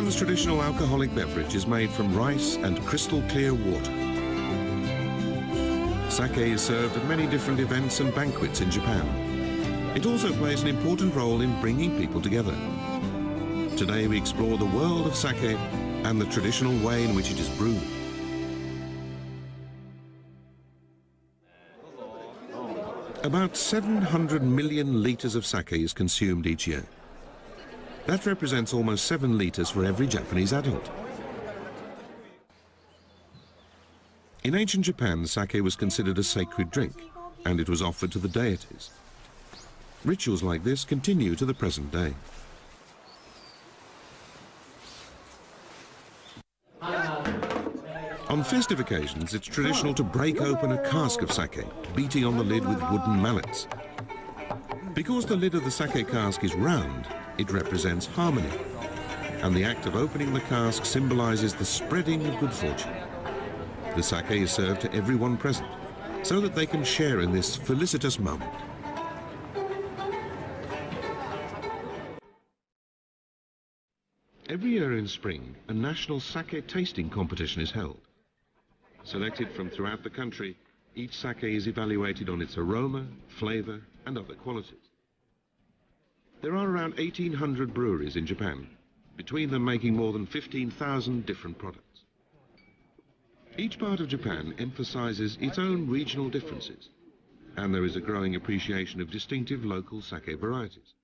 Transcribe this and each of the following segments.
Japan's traditional alcoholic beverage is made from rice and crystal clear water. Sake is served at many different events and banquets in Japan. It also plays an important role in bringing people together. Today we explore the world of sake and the traditional way in which it is brewed. About 700 million litres of sake is consumed each year. That represents almost 7 litres for every Japanese adult. In ancient Japan, sake was considered a sacred drink, and it was offered to the deities. Rituals like this continue to the present day. On festive occasions, it's traditional to break open a cask of sake, beating on the lid with wooden mallets. Because the lid of the sake cask is round, it represents harmony, and the act of opening the cask symbolizes the spreading of good fortune. The sake is served to everyone present, so that they can share in this felicitous moment. Every year in spring, a national sake tasting competition is held. Selected from throughout the country, each sake is evaluated on its aroma, flavor, and other qualities. There are around 1,800 breweries in Japan, between them making more than 15,000 different products. Each part of Japan emphasizes its own regional differences, and there is a growing appreciation of distinctive local sake varieties.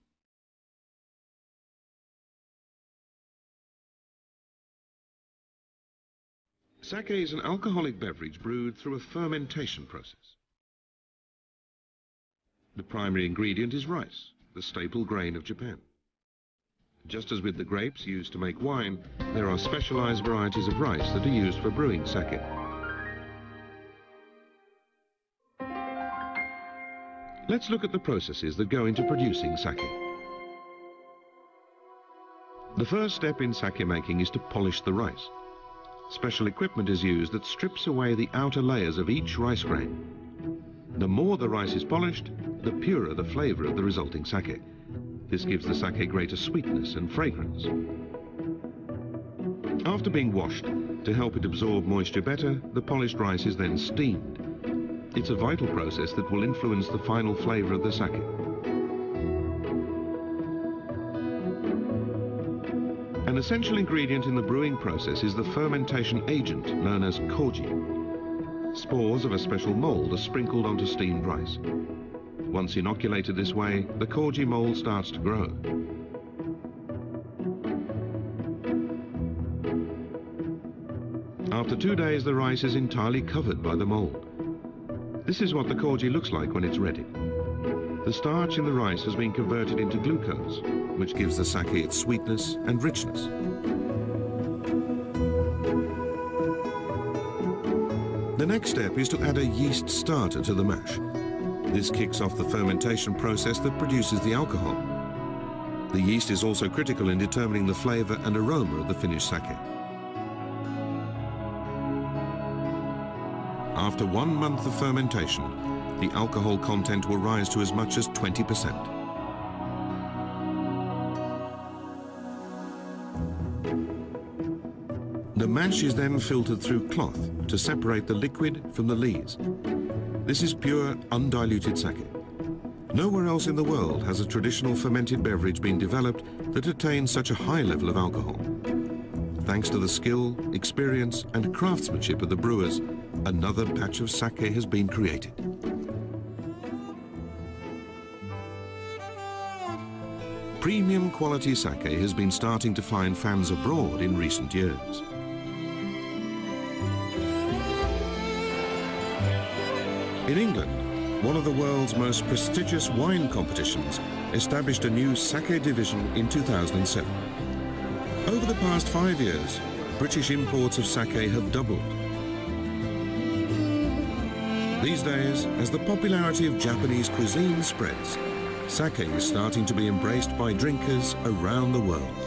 Sake is an alcoholic beverage brewed through a fermentation process. The primary ingredient is rice, the staple grain of Japan. Just as with the grapes used to make wine, there are specialized varieties of rice that are used for brewing sake. Let's look at the processes that go into producing sake. The first step in sake making is to polish the rice. Special equipment is used that strips away the outer layers of each rice grain. The more the rice is polished, the purer the flavor of the resulting sake. This gives the sake greater sweetness and fragrance. After being washed, to help it absorb moisture better, the polished rice is then steamed. It's a vital process that will influence the final flavor of the sake. An essential ingredient in the brewing process is the fermentation agent known as koji. Spores of a special mold are sprinkled onto steamed rice. Once inoculated this way, the koji mold starts to grow. After 2 days, the rice is entirely covered by the mold. This is what the koji looks like when it's ready. The starch in the rice has been converted into glucose, which gives the sake its sweetness and richness. The next step is to add a yeast starter to the mash. This kicks off the fermentation process that produces the alcohol. The yeast is also critical in determining the flavor and aroma of the finished sake. After 1 month of fermentation, the alcohol content will rise to as much as 20%. The mash is then filtered through cloth to separate the liquid from the lees. This is pure, undiluted sake. Nowhere else in the world has a traditional fermented beverage been developed that attains such a high level of alcohol. Thanks to the skill, experience, and craftsmanship of the brewers, another batch of sake has been created. Premium quality sake has been starting to find fans abroad in recent years. In England, one of the world's most prestigious wine competitions established a new sake division in 2007. Over the past 5 years, British imports of sake have doubled. These days, as the popularity of Japanese cuisine spreads, sake is starting to be embraced by drinkers around the world.